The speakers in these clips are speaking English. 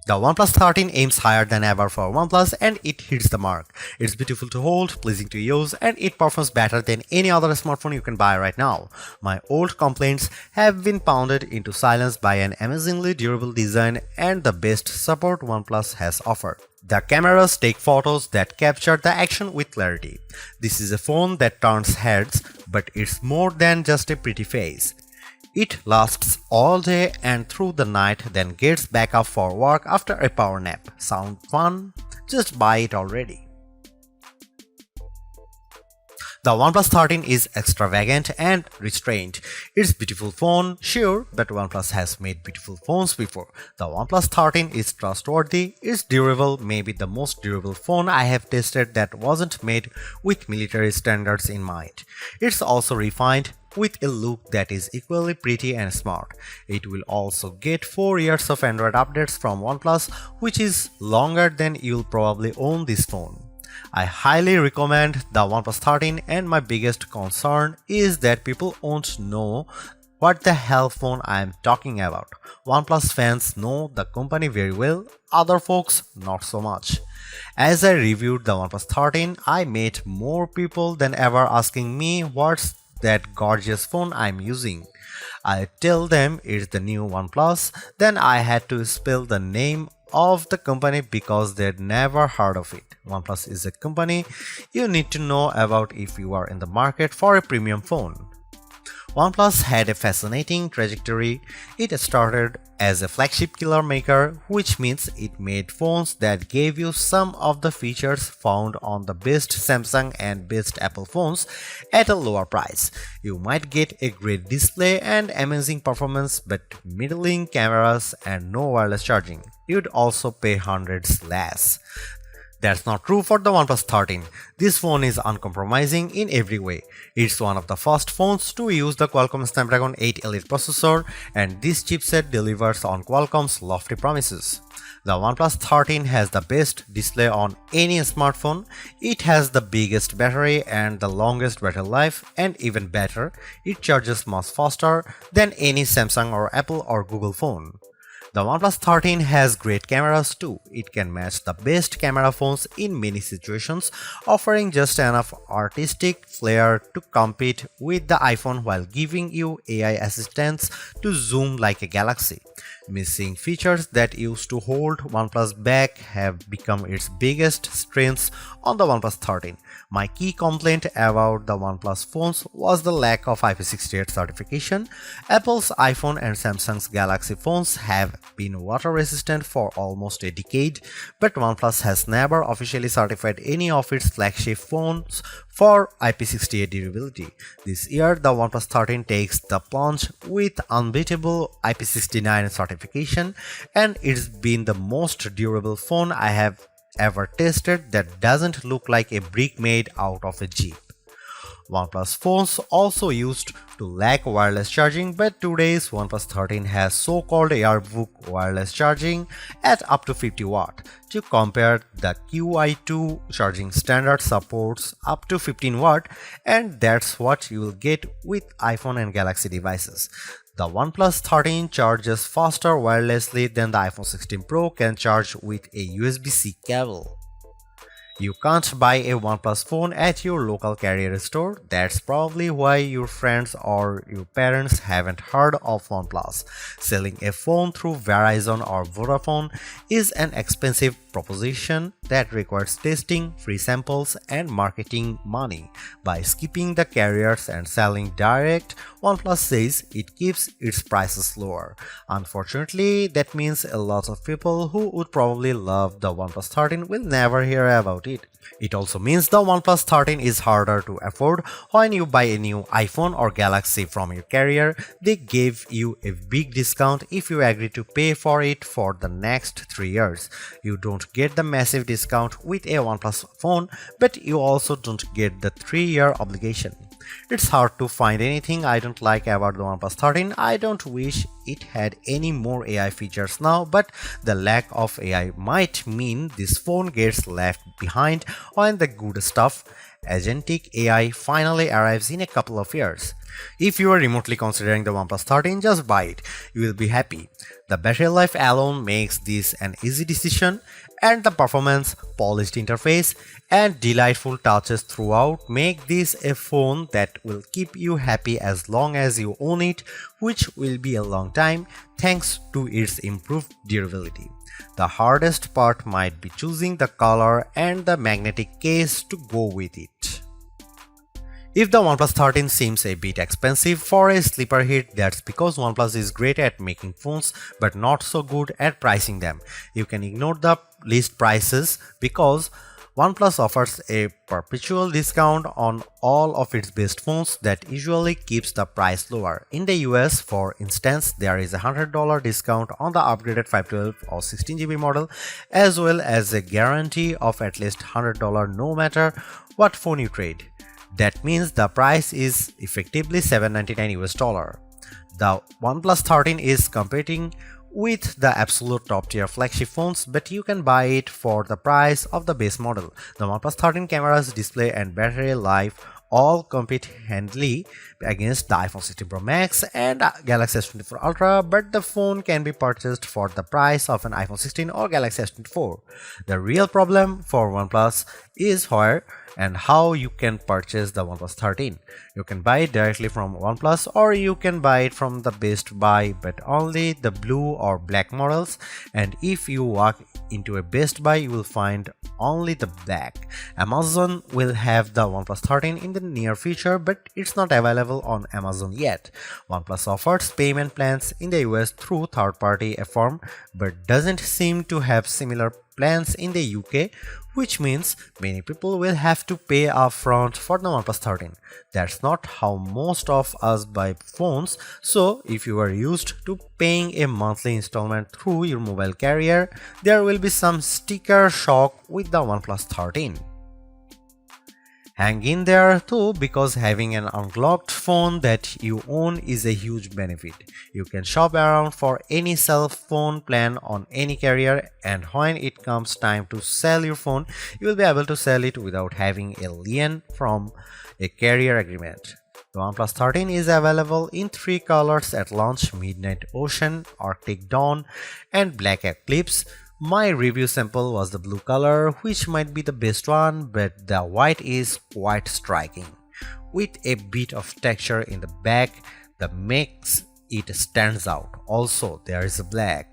The OnePlus 13 aims higher than ever for OnePlus and it hits the mark. It's beautiful to hold, pleasing to use, and it performs better than any other smartphone you can buy right now. My old complaints have been pounded into silence by an amazingly durable design and the best support OnePlus has offered. The cameras take photos that capture the action with clarity. This is a phone that turns heads, but it's more than just a pretty face. It lasts all day and through the night, then gets back up for work after a power nap. Sound fun? Just buy it already. The OnePlus 13 is extravagant and restrained. It's a beautiful phone, sure, but OnePlus has made beautiful phones before. The OnePlus 13 is trustworthy, it's durable, maybe the most durable phone I have tested that wasn't made with military standards in mind. It's also refined, with a look that is equally pretty and smart. It will also get 4 years of Android updates from OnePlus, which is longer than you'll probably own this phone. I highly recommend the OnePlus 13 and my biggest concern is that people won't know what the hell phone I am talking about. OnePlus fans know the company very well, other folks not so much. As I reviewed the OnePlus 13, I met more people than ever asking me what's that gorgeous phone I'm using. I tell them it's the new OnePlus, then I had to spell the name of the company because they'd never heard of it. OnePlus is a company you need to know about if you are in the market for a premium phone. OnePlus had a fascinating trajectory. It started as a flagship killer maker, which means it made phones that gave you some of the features found on the best Samsung and best Apple phones at a lower price. You might get a great display and amazing performance, but middling cameras and no wireless charging. You'd also pay hundreds less. That's not true for the OnePlus 13. This phone is uncompromising in every way. It's one of the first phones to use the Qualcomm Snapdragon 8 Elite processor, and this chipset delivers on Qualcomm's lofty promises. The OnePlus 13 has the best display on any smartphone. It has the biggest battery and the longest battery life, and even better, it charges much faster than any Samsung or Apple or Google phone. The OnePlus 13 has great cameras too. It can match the best camera phones in many situations, offering just enough artistic flair to compete with the iPhone while giving you AI assistance to zoom like a galaxy. Missing features that used to hold OnePlus back have become its biggest strengths on the OnePlus 13. My key complaint about the OnePlus phones was the lack of IP68 certification. Apple's iPhone and Samsung's Galaxy phones have been water resistant for almost a decade, but OnePlus has never officially certified any of its flagship phones for IP68 durability. This year, the OnePlus 13 takes the plunge with unbeatable IP69 certification, and it's been the most durable phone I have ever tested that doesn't look like a brick made out of a Jeep. OnePlus phones also used to lack wireless charging, but today's OnePlus 13 has so-called Airbook wireless charging at up to 50 watt. To compare, the QI2 charging standard supports up to 15 watt, and that's what you will get with iPhone and Galaxy devices. The OnePlus 13 charges faster wirelessly than the iPhone 16 Pro can charge with a USB-C cable. You can't buy a OnePlus phone at your local carrier store. That's probably why your friends or your parents haven't heard of OnePlus. Selling a phone through Verizon or Vodafone is an expensive proposition that requires testing, free samples, and marketing money. By skipping the carriers and selling direct, OnePlus says it keeps its prices lower. Unfortunately, that means a lot of people who would probably love the OnePlus 13 will never hear about it. It also means the OnePlus 13 is harder to afford. When you buy a new iPhone or Galaxy from your carrier, they give you a big discount if you agree to pay for it for the next 3 years. You don't get the massive discount with a OnePlus phone, but you also don't get the 3-year obligation. It's hard to find anything I don't like about the OnePlus 13. I don't wish it had any more AI features now, but the lack of AI might mean this phone gets left behind when the good stuff agentic AI finally arrives in a couple of years. If you are remotely considering the OnePlus 13, just buy it. You will be happy. The battery life alone makes this an easy decision, and the performance, polished interface, and delightful touches throughout make this a phone that will keep you happy as long as you own it, which will be a long time thanks to its improved durability. The hardest part might be choosing the color and the magnetic case to go with it. If the OnePlus 13 seems a bit expensive for a sleeper hit, that's because OnePlus is great at making phones but not so good at pricing them. You can ignore the list prices because OnePlus offers a perpetual discount on all of its best phones that usually keeps the price lower. In the US, for instance, there is a $100 discount on the upgraded 512 or 16GB model, as well as a guarantee of at least $100 no matter what phone you trade. That means the price is effectively $799 US. The OnePlus 13 is competing with the absolute top tier flagship phones, but you can buy it for the price of the base model. The OnePlus 13 cameras, display and battery life all compete handily against the iPhone 16 Pro Max and Galaxy S24 Ultra, but the phone can be purchased for the price of an iPhone 16 or Galaxy S24. The real problem for OnePlus is where and how you can purchase the OnePlus 13. You can buy it directly from OnePlus, or you can buy it from the Best Buy, but only the blue or black models, and if you walk into a Best Buy you will find only the black. Amazon will have the OnePlus 13 in the near future, but it's not available on Amazon yet. OnePlus offers payment plans in the US through third-party firm, but doesn't seem to have similar plans in the UK, which means many people will have to pay upfront for the OnePlus 13. That's not how most of us buy phones, so if you are used to paying a monthly installment through your mobile carrier, there will be some sticker shock with the OnePlus 13. Hang in there too, because having an unlocked phone that you own is a huge benefit. You can shop around for any cell phone plan on any carrier, and when it comes time to sell your phone, you will be able to sell it without having a lien from a carrier agreement. The OnePlus 13 is available in 3 colors at launch: Midnight Ocean, Arctic Dawn, and Black Eclipse. My review sample was the blue color, which might be the best one, but the white is quite striking, with a bit of texture in the back that makes it stands out. Also, there is a black.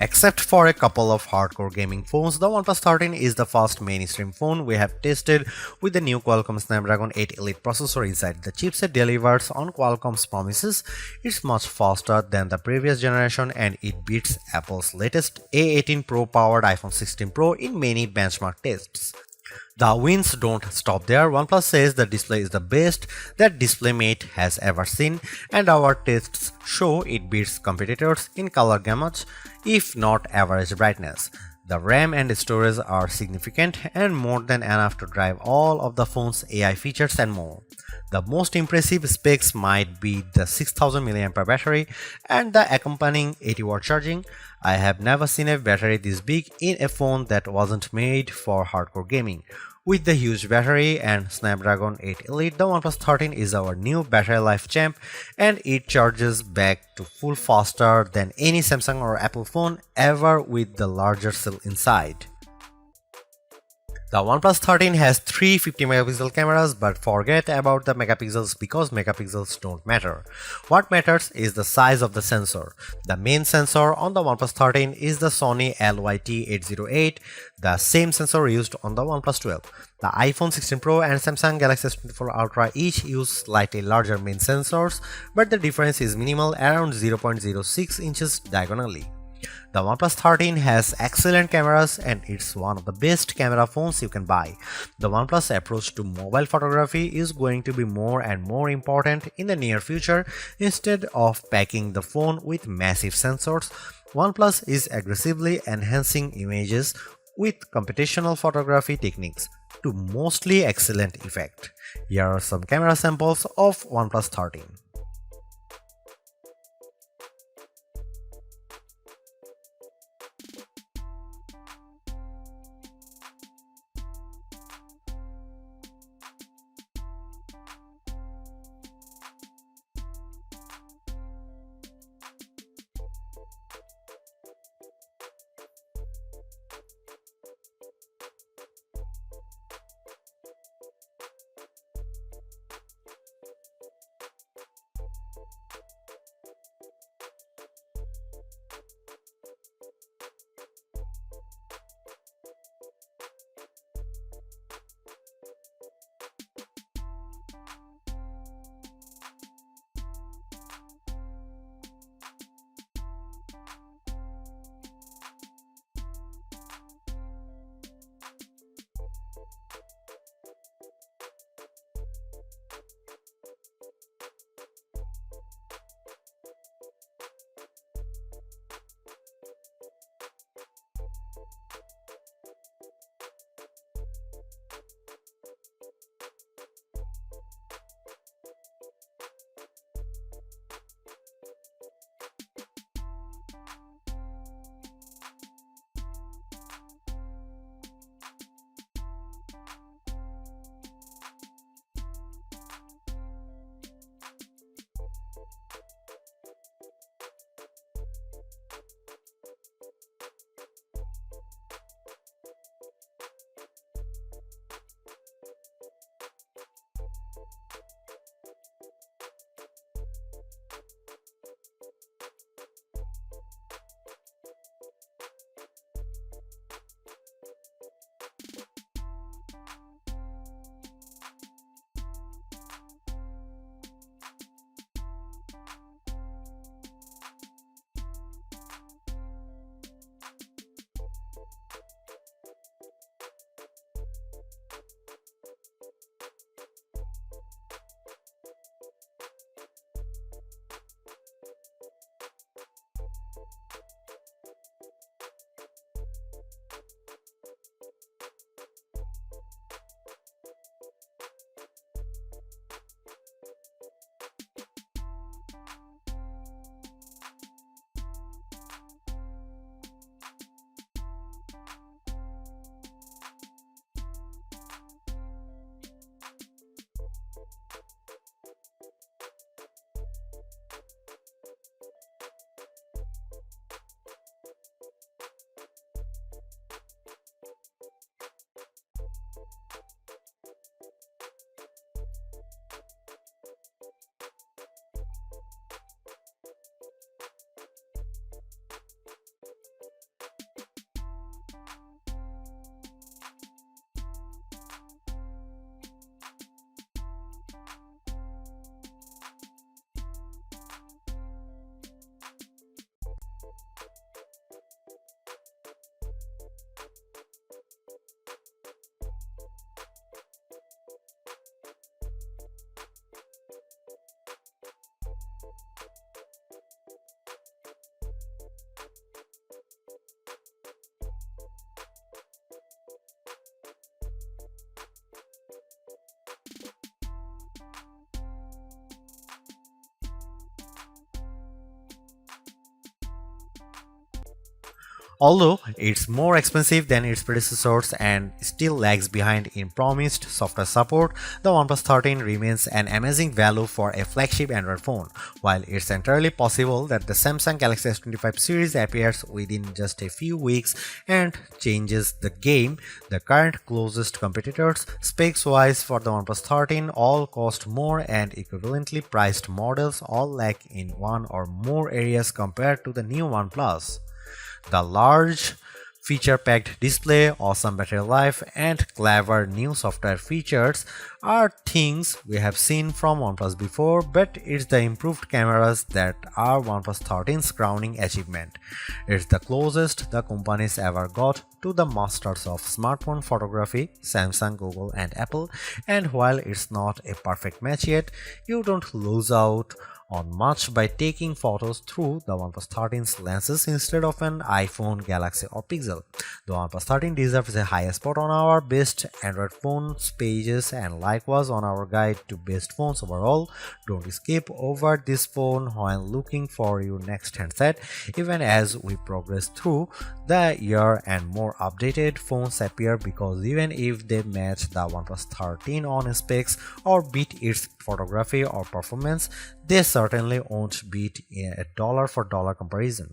Except for a couple of hardcore gaming phones, the OnePlus 13 is the first mainstream phone we have tested with the new Qualcomm Snapdragon 8 Elite processor inside. The chipset delivers on Qualcomm's promises. It's much faster than the previous generation, and it beats Apple's latest A18 Pro powered iPhone 16 Pro in many benchmark tests. The wins don't stop there. OnePlus says the display is the best that DisplayMate has ever seen, and our tests show it beats competitors in color gamut, if not average brightness. The RAM and storage are significant and more than enough to drive all of the phone's AI features and more. The most impressive specs might be the 6000 mAh battery and the accompanying 80-watt charging. I have never seen a battery this big in a phone that wasn't made for hardcore gaming. With the huge battery and Snapdragon 8 Elite, the OnePlus 13 is our new battery life champ, and it charges back to full faster than any Samsung or Apple phone ever with the larger cell inside. The OnePlus 13 has 3 50-megapixel cameras, but forget about the megapixels because megapixels don't matter. What matters is the size of the sensor. The main sensor on the OnePlus 13 is the Sony LYT808, the same sensor used on the OnePlus 12. The iPhone 16 Pro and Samsung Galaxy S24 Ultra each use slightly larger main sensors, but the difference is minimal, around 0.06 inches diagonally. The OnePlus 13 has excellent cameras, and it's one of the best camera phones you can buy. The OnePlus approach to mobile photography is going to be more and more important in the near future. Instead of packing the phone with massive sensors, OnePlus is aggressively enhancing images with computational photography techniques to mostly excellent effect. Here are some camera samples of OnePlus 13. Although it's more expensive than its predecessors and still lags behind in promised software support, the OnePlus 13 remains an amazing value for a flagship Android phone. While it's entirely possible that the Samsung Galaxy S25 series appears within just a few weeks and changes the game, the current closest competitors, specs-wise for the OnePlus 13, all cost more and equivalently priced models all lack in one or more areas compared to the new OnePlus. The large feature-packed display, awesome battery life, and clever new software features are things we have seen from OnePlus before, but it's the improved cameras that are OnePlus 13's crowning achievement. It's the closest the companies ever got to the masters of smartphone photography, Samsung, Google, and Apple, and while it's not a perfect match yet, you don't lose out on much by taking photos through the OnePlus 13's lenses instead of an iPhone, Galaxy, or Pixel. The OnePlus 13 deserves a high spot on our best Android phones pages and likewise on our guide to best phones overall. Don't skip over this phone while looking for your next handset, even as we progress through the year and more updated phones appear, because even if they match the OnePlus 13 on specs or beat its photography or performance, they certainly won't beat a dollar for dollar comparison.